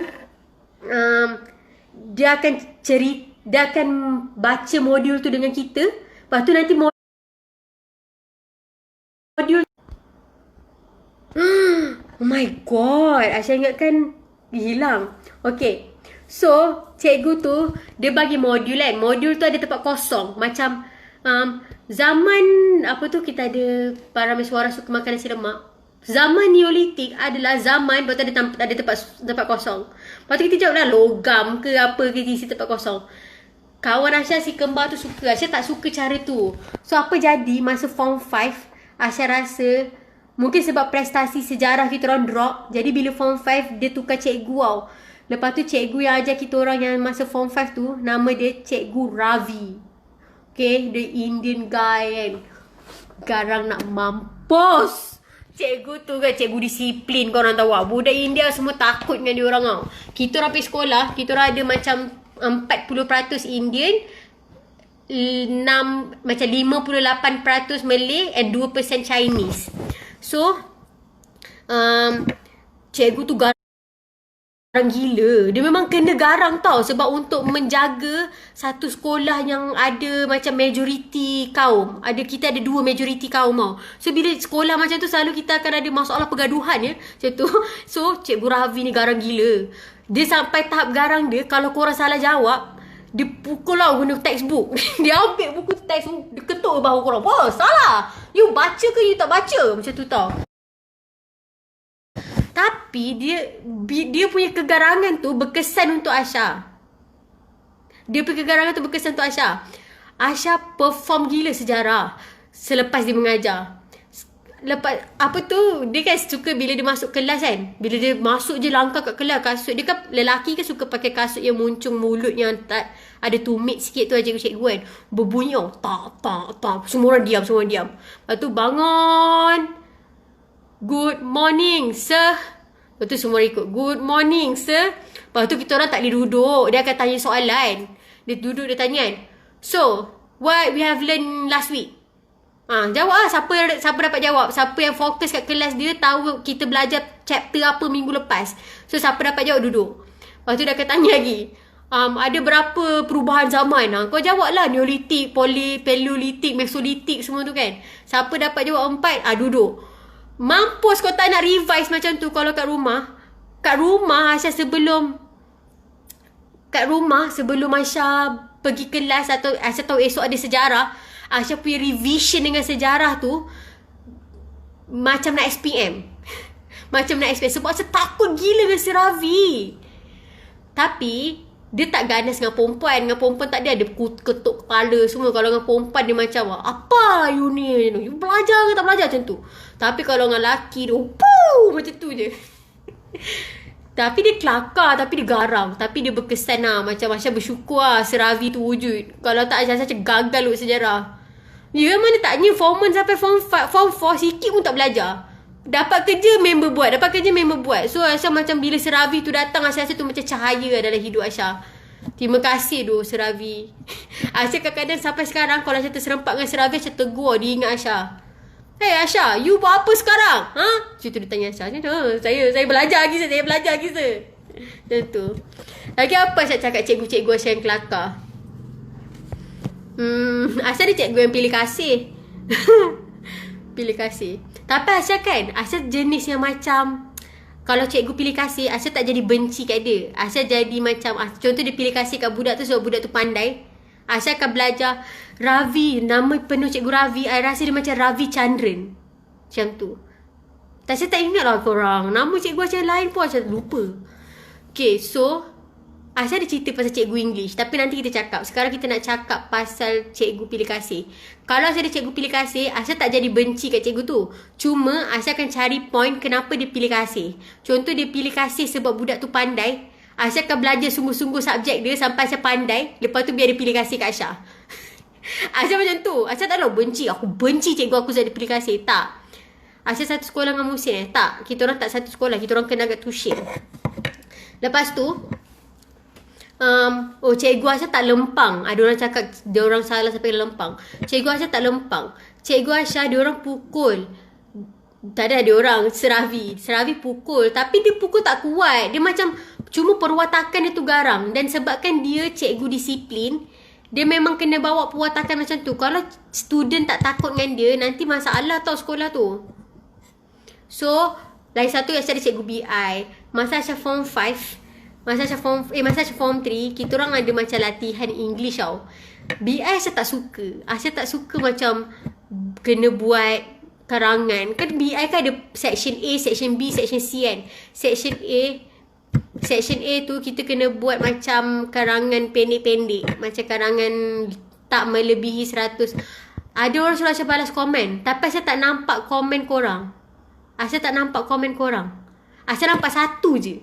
dia akan baca modul tu dengan kita. Lepas tu nanti modul oh my god, Aisyah ingatkan hilang. Okay, so cikgu tu dia bagi modul kan. Modul tu ada tempat kosong. Macam zaman apa tu, kita ada para suara suka makan nasi lemak. Zaman Neolitik adalah zaman lepas tu ada tempat kosong. Lepas tu kita jawab lah logam ke apa ke isi tempat kosong. Kawan Aisyah si kembar tu suka. Aisyah tak suka cara tu. So apa jadi masa form 5, Aisyah rasa mungkin sebab prestasi sejarah kita orang drop. Jadi bila form 5 dia tukar cikgu tau. Lepas tu cikgu yang ajar kita orang yang masa form 5 tu, nama dia Cikgu Ravi. Okay, the Indian guy kan. Garang nak mampus. Cikgu tu kan cikgu disiplin, korang tahu tak. Budak India semua takut dengan dia orang tau. Kita orang pergi sekolah, kita orang ada macam 40% Indian, macam 58% Malay and 2% Chinese. So cikgu tu garang gila. Dia memang kena garang tau. Sebab untuk menjaga satu sekolah yang ada macam majoriti kaum, kita ada 2 majoriti kaum tau. So bila sekolah macam tu selalu kita akan ada masalah pergaduhan ya, macam tu. So Cikgu Ravi ni garang gila. Dia sampai tahap garang dia, kalau korang salah jawab, dia pukul lah guna textbook. Dia ambil buku textbook, dia ketuk bahu korang. Wah, salah. You baca ke you tak baca? Macam tu tau. Tapi dia punya kegarangan tu berkesan untuk Aisyah. Aisyah perform gila sejarah selepas dia mengajar. Lepas apa tu, dia kan suka bila dia masuk kelas kan, bila dia masuk je langkah kat kelas, kasut dia kan, lelaki kan suka pakai kasut yang muncung mulut yang tak ada tumit sikit tu, cikgu kan, berbunyi tak, semua orang diam. Lepas tu bangun, good morning sir. Lepas tu semua ikut good morning sir. Lepas tu kita orang tak boleh duduk, dia akan tanya soalan. Dia duduk, dia tanya kan, so what we have learned last week? Jawab lah. Siapa dapat jawab. Siapa yang fokus kat kelas dia tahu kita belajar chapter apa minggu lepas. So siapa dapat jawab duduk. Lepas tu dia akan tanya lagi, ada berapa perubahan zaman? Kau jawab lah. Neolitik, Paleolitik, Mesolitik, semua tu kan. Siapa dapat jawab 4, duduk. Mampus kau tak nak revise macam tu kalau kat rumah. Kat rumah sebelum Aisyah pergi kelas atau Aisyah tahu esok ada sejarah, Aisyah punya revision dengan sejarah tu macam nak SPM. Sebab Aisyah takut gila dengan si Ravi. Tapi dia tak ganas dengan perempuan. Dengan perempuan tak dia ketuk kepala semua. Kalau dengan perempuan dia macam, apa you ni? You belajar ke tak belajar macam tu. Tapi kalau dengan lelaki dia, macam tu je. Tapi dia kelakar, tapi dia garang. Tapi dia berkesan lah. Macam bersyukur lah Seravi tu wujud. Kalau tak macam gagal untuk sejarah. Ya mana taknya form 1 sampai form 4 sikit pun tak belajar. Dapat kerja member buat. So Aisyah macam bila Seravi tu datang, Aisyah tu macam cahaya dalam hidup Aisyah. Terima kasih doh Seravi. Aisyah kadang-kadang sampai sekarang kalau Aisyah terserempak dengan Seravi, Aisyah tegur, dia ingat Aisyah. Hey Aisyah, you buat apa sekarang? Macam tu dia tanya Aisyah. Saya belajar lagi saya belajar lagi saya. Macam tu. Lagi apa Aisyah cakap cikgu-cikgu Aisyah yang kelakar? Aisyah ada cikgu yang pilih kasih. Pilih kasih. Tapi Aisyah kan, Aisyah jenis yang macam, kalau cikgu pilih kasih, Aisyah tak jadi benci kat dia. Aisyah jadi macam, contoh dia pilih kasih kat budak tu sebab budak tu pandai. Aisyah akan belajar Ravi, nama penuh cikgu Ravi, I rasa dia macam Ravi Chandran. Macam tu. Aisyah tak ingat lah korang. Nama cikgu Aisyah lain pun Aisyah lupa. Okay, so Aisyah ada cerita pasal cikgu English, tapi nanti kita cakap. Sekarang kita nak cakap pasal cikgu pilih kasih. Kalau Aisyah ada cikgu pilih kasih, Aisyah tak jadi benci kat cikgu tu. Cuma Aisyah akan cari point kenapa dia pilih kasih. Contoh dia pilih kasih sebab budak tu pandai. Aisyah akan belajar sungguh-sungguh subjek dia sampai Aisyah pandai. Lepas tu biar dia pilih kasih kat Aisyah. Aisyah macam tu. Aisyah tak tahu benci. Aku benci cikgu aku sebab dia pilih kasih. Tak. Aisyah satu sekolah dengan Musin. Tak. Kita orang tak satu sekolah. Kita orang kena agak tuition. Lepas tu, cikgu Aisyah tak lempang. Ada orang cakap dia orang salah sampai lempang. Cikgu Aisyah tak lempang. Cikgu Aisyah dia orang pukul. Tak ada orang Seravi pukul, tapi dia pukul tak kuat. Dia macam cuma perwatakan dia tu garang. Dan sebabkan dia cikgu disiplin, dia memang kena bawa perwatakan macam tu. Kalau student tak takut dengan dia, nanti masalah tau sekolah tu. So lain satu Aisyah ada cikgu BI. Masa Aisyah form 5, Masa Aisyah form 3, kita orang ada macam latihan English tau. BI Aisyah tak suka. Aisyah tak suka macam kena buat karangan. Kan BI kan ada section A, section B, section C kan. Section A tu kita kena buat macam karangan pendek-pendek. Macam karangan tak melebihi 100. Ada orang suruh Aisyah balas komen, tapi Aisyah tak nampak komen korang. Aisyah nampak satu je.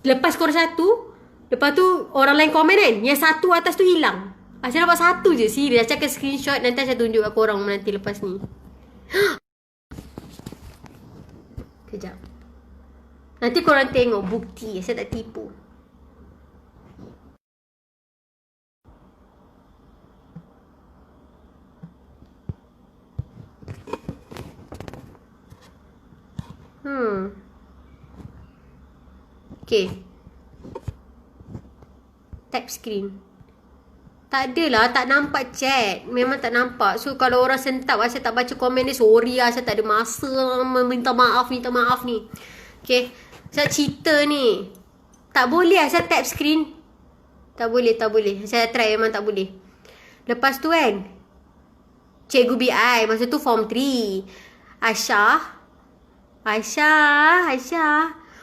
Lepas korang satu, lepas tu orang lain komen kan, yang satu atas tu hilang. Aisyah nampak satu je. Serius, Aisyah akan screenshot. Nanti Aisyah tunjuk kat korang nanti lepas ni. Kejap. Nanti korang tengok bukti. Aisyah tak tipu. Okay. Tap screen. Tak adalah, tak nampak chat. Memang tak nampak. So kalau orang sentap, Aisyah tak baca komen dia, sorry lah, Aisyah tak ada masa. Minta maaf ni. Okay. Aisyah cerita ni. Tak boleh Aisyah tap screen. Tak boleh. Saya try, memang tak boleh. Lepas tu kan, cikgu BI, masa tu form 3. Aisyah.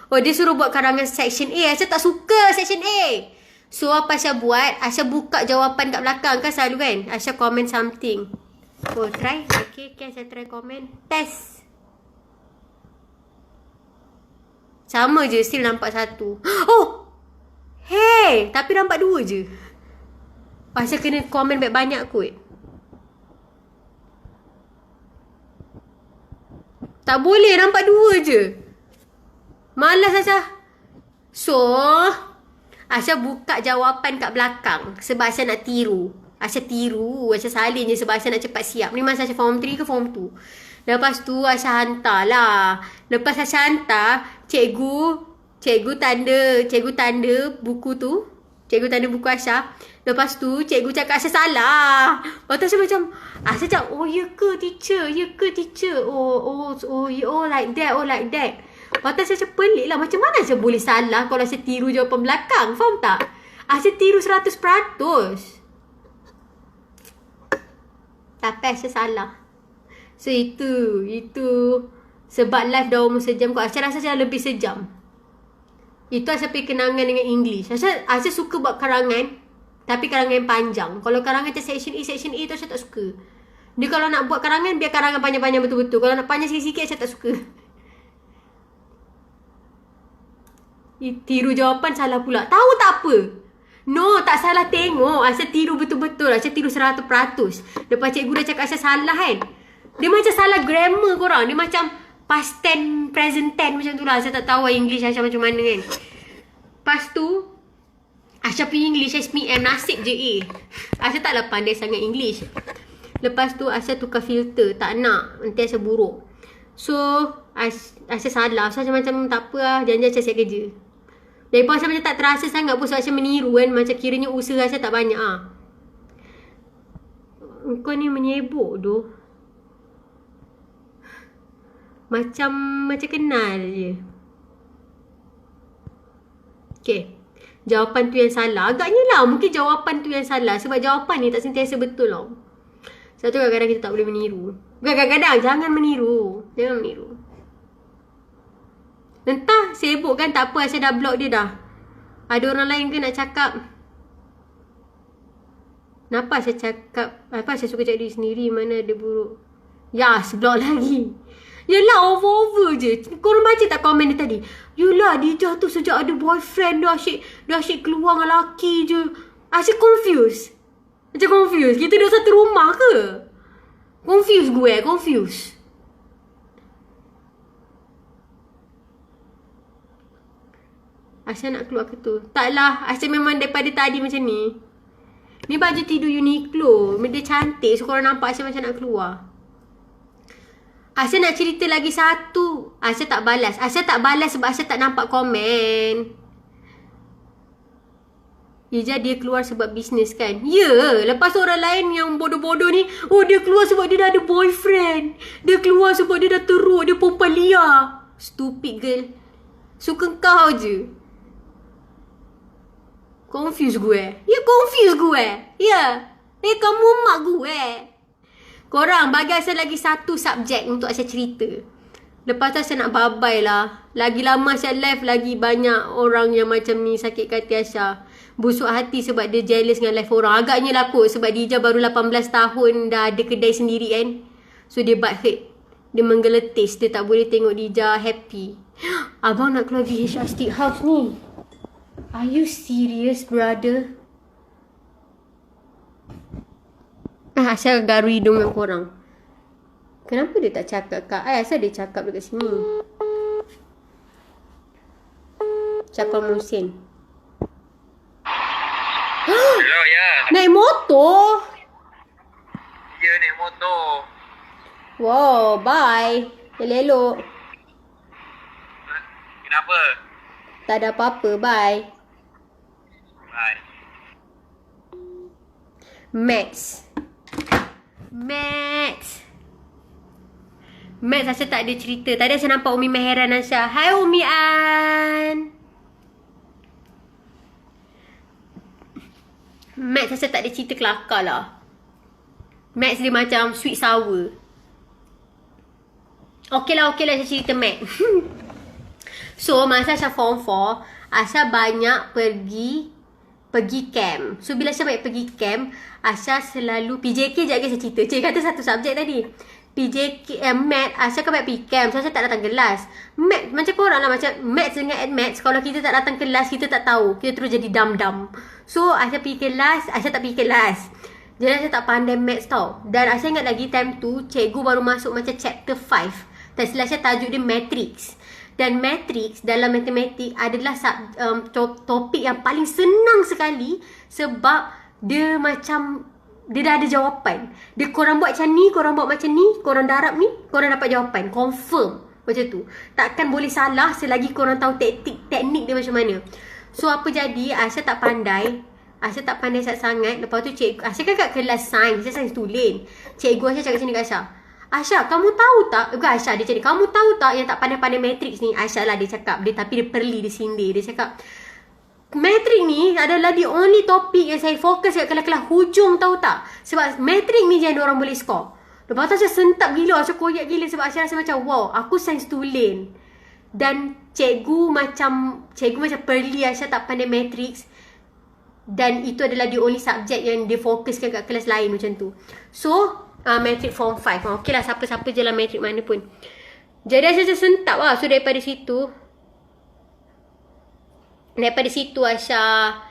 Oh, dia suruh buat karangan section A. Aisyah tak suka section A. So, apa Aisyah buat? Aisyah buka jawapan kat belakang kan selalu kan. Aisyah comment something. Oh, try. Okay, Aisyah try comment. Test. Sama je, still nampak satu. Oh! Hey! Tapi nampak 2 je. Aisyah kena comment banyak kot. Tak boleh, nampak 2 je. Malas Aisyah. So, Aisyah buka jawapan kat belakang sebab Aisyah nak tiru. Aisyah salin je sebab Aisyah nak cepat siap. Ni masa Aisyah form 3 ke form 2. Lepas tu Aisyah hantar lah. Lepas Aisyah hantar, cikgu tanda buku tu. Cikgu tanda buku Aisyah. Lepas tu cikgu cakap Aisyah salah. Lepas tu Aisyah macam, Aisyah cakap, oh ya ke teacher? Oh like that. Lepas tu Aisyah pelik lah. Macam mana Aisyah boleh salah kalau Aisyah tiru jawapan belakang? Faham tak? Aisyah tiru 100%. Tapi Aisyah salah. So itu sebab live dah umur sejam kot. Aisyah rasa Aisyah lebih sejam. Itu Aisyah punya kenangan dengan English. Aisyah suka buat karangan, tapi karangan yang panjang. Kalau karangan macam section A tu Aisyah tak suka. Dia kalau nak buat karangan, biar karangan panjang-panjang betul-betul. Kalau nak panjang sikit-sikit, Aisyah tak suka. Tiru jawapan salah pula. Tahu tak apa? No, tak salah tengok. Aisyah tiru betul-betul. Aisyah tiru 100%. Lepas cikgu dah cakap Aisyah salah kan. Dia macam salah grammar korang. Dia macam past tense, present tense macam tu lah. Aisyah tak tahu English Aisyah macam mana kan. Lepas tu, Aisyah punya English SPM nasib je A. Aisyah taklah pandai sangat English. Lepas tu Aisyah tukar filter. Tak nak. Nanti Aisyah buruk. So, Aisyah salah. So, macam tak apa lah. Jangan Aisyah siap kerja. Daripada Aisyah macam tak terasa sangat pun sebab Aisyah meniru kan. Macam kiranya usaha Aisyah tak banyak lah. Kau ni menyebuk tu. Macam kenal je. Okay. Jawapan tu yang salah. Agaknya lah mungkin jawapan tu yang salah. Sebab jawapan ni tak sentiasa betul tau. Sebab tu kadang-kadang kita tak boleh meniru. Bukan kadang-kadang. Jangan meniru. Jangan meniru. Entah sibuk kan, tak apa, Aisyah dah block dia dah. Ada orang lain ke nak cakap? Kenapa Aisyah cakap, apa Aisyah suka cakap diri sendiri, mana ada buruk? Yas, block lagi. Yelah, over-over je. Korang baca tak komen dia tadi? Yelah, Dijah tu sejak ada boyfriend dah asyik keluar dengan lelaki je. Aisyah confused. Macam confused. Kita duduk satu rumah ke? Confused gue, confused. Aisyah nak keluar ke tu? Taklah, Aisyah memang daripada tadi macam ni. Ni baju tidur Uniqlo. Dia cantik, so korang nampak Aisyah macam nak keluar. Aisyah nak cerita lagi satu. Aisyah tak balas. Aisyah tak balas sebab Aisyah tak nampak komen. Ija dia keluar sebab bisnes kan? Ya, lepas orang lain yang bodoh-bodoh ni, oh dia keluar sebab dia dah ada boyfriend. Dia keluar sebab dia dah teruk, dia perempuan liar. Stupid girl. Suka kau je. Confuse gue. Ya, confuse gue. Ya. Kamu mak gue. Korang bagi Aisyah lagi satu subjek untuk Aisyah cerita. Lepas tu Aisyah nak babai lah. Lagi lama Aisyah live, lagi banyak orang yang macam ni sakit hati Aisyah. Busuk hati sebab dia jealous dengan live orang. Agaknya lah kot sebab Dijah baru 18 tahun dah ada kedai sendiri kan. So dia butthurt. Dia menggeletis. Dia tak boleh tengok Dijah happy. Abang nak keluar VHR Stick House ni. Are you serious, brother? Aisyah garu hidung dengan korang. Kenapa dia tak cakap kat Aisyah dia cakap dekat sini. Cakap Musin. Hello, ya. Naik motor? Ya, naik motor. Wow, bye. Elok-elok. Kenapa? Tak ada apa-apa, bye. Bye. Maths Aisyah tak ada cerita. Tadi Aisyah nampak Umi Meheran Aisyah. Hai Umi An. Maths Aisyah tak ada cerita kelakar lah. Maths dia macam sweet sour. Okey lah Aisyah cerita maths. So masa Aisyah form 4, Aisyah banyak pergi camp. So bila Aisyah banyak pergi camp, Aisyah selalu PJK je lagi saya cerita. Cik kata satu subjek tadi. PJK math, Aisyah kan banyak pergi camp. So Aisyah tak datang kelas. Math macam korang lah, macam maths dengan admaths, kalau kita tak datang kelas, kita tak tahu. Kita terus jadi dam-dam. So Aisyah pergi kelas, Aisyah tak pergi kelas. Jadi Aisyah tak pandai maths tau. Dan Aisyah ingat lagi time tu cikgu baru masuk macam chapter 5. Tak silap Aisyah tajuk dia matrix. Dan matrix dalam matematik adalah topik yang paling senang sekali. Sebab dia macam dia dah ada jawapan. Dia korang buat macam ni, korang buat macam ni, korang darab ni, korang dapat jawapan. Confirm macam tu. Takkan boleh salah selagi korang tahu teknik dia macam mana. So apa jadi, Aisyah tak pandai. Aisyah tak pandai sangat. Lepas tu cikgu, Aisyah kan kat kelas sains, Aisyah sains tulen. Cikgu Aisyah cakap macam ni kat Aisyah. Aisyah, kamu tahu tak? Bukan Aisyah, dia cakap, kamu tahu tak yang tak pandai-pandai matrix ni? Aisyah lah dia cakap. Dia, tapi dia perli, dia sindir. Dia cakap, matrix ni adalah the only topik yang saya fokus kat kelas-kelas hujung, tahu tak? Sebab matrix ni je yang orang boleh score. Lepas tu Aisyah sentap gila, Aisyah koyak gila sebab Aisyah rasa macam, wow, aku sains tulen. Dan cikgu macam Pearly Aisyah tak pandai matrix. Dan itu adalah the only subject yang dia fokuskan kat kelas lain macam tu. So, matric form 5. Okey lah, siapa-siapa je lah matric mana pun. Jadi Aisyah macam sentap lah. So, daripada situ Aisyah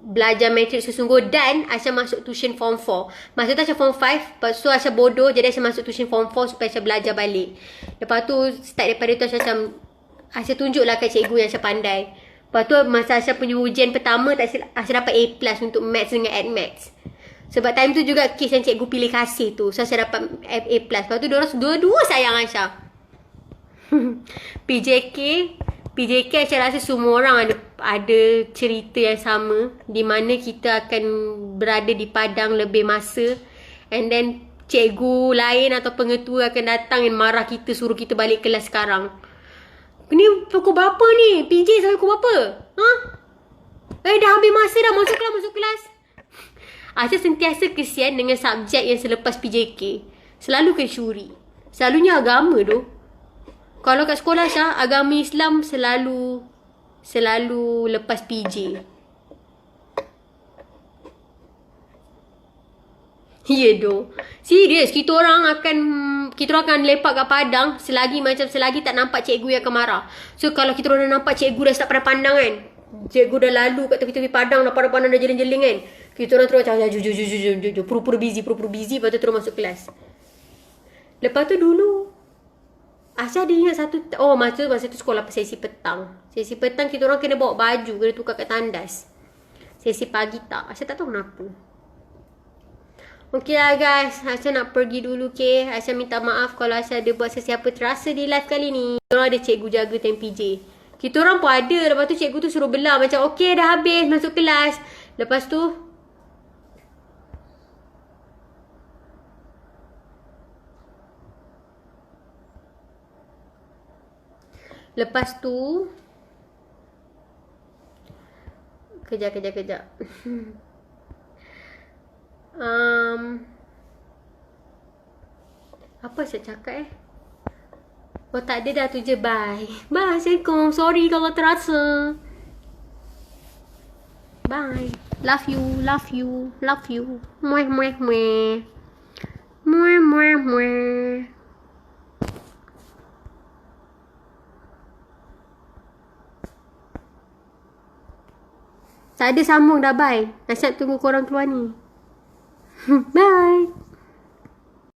belajar matric sesungguh dan Aisyah masuk tuition form 4. Masa tu Aisyah form 5. Lepas tu Aisyah bodoh. Jadi Aisyah masuk tuition form 4 supaya Aisyah belajar balik. Lepas tu start daripada tu Aisyah tunjuklah kat cikgu yang Aisyah pandai. Lepas tu masa Aisyah punya ujian pertama Aisyah dapat A+ untuk maths dengan admaths. Sebab time tu juga kes yang cikgu pilih kasih tu. So Aisyah dapat A+. Lepas tu diorang dua-dua sayang Aisyah. PJK Aisyah rasa semua orang ada cerita yang sama, di mana kita akan berada di padang lebih masa, and then cikgu lain atau pengetua akan datang dan marah kita, suruh kita balik kelas sekarang. Ni pukul berapa ni? PJ sampai pukul berapa? Dah habis masa dah, masuk kelas. Aisyah sentiasa kesian dengan subjek yang selepas PJK. Selalu syuri. Selalunya agama tu. Kalau kat sekolah Aisyah, agama Islam selalu lepas PJ. Ya doh. Serius, kita orang akan lepak kat padang selagi tak nampak cikgu yang akan marah. So kalau kita orang dah nampak cikgu dah start pandang kan. Cikgu dah lalu kat tepi-tepi padang, dah pandang dah jeling-jeling kan. Kita orang terus macam jujur, pura-pura busy, lepas tu terus masuk kelas. Lepas tu dulu Aisyah ada ingat masa tu sekolah sesi petang. Sesi petang kita orang kena bawa baju, kena tukar kat tandas. Sesi pagi tak. Aisyah tak tahu kenapa. Okey lah guys, Aisyah nak pergi dulu ke. Aisyah minta maaf kalau Aisyah ada buat sesiapa terasa di live kali ni. Kita orang ada cikgu jaga time PJ. Kita orang pun ada. Lepas tu cikgu tu suruh belah macam okey dah habis masuk kelas. Lepas tu kejap. Apa saya cakap tak ada dah tu je. Bye. Assalamualaikum. Sorry kalau terasa. Bye. Love you. Mueh. Tak ada sambung dah, bye. Aisyah tunggu korang keluar ni. Bye.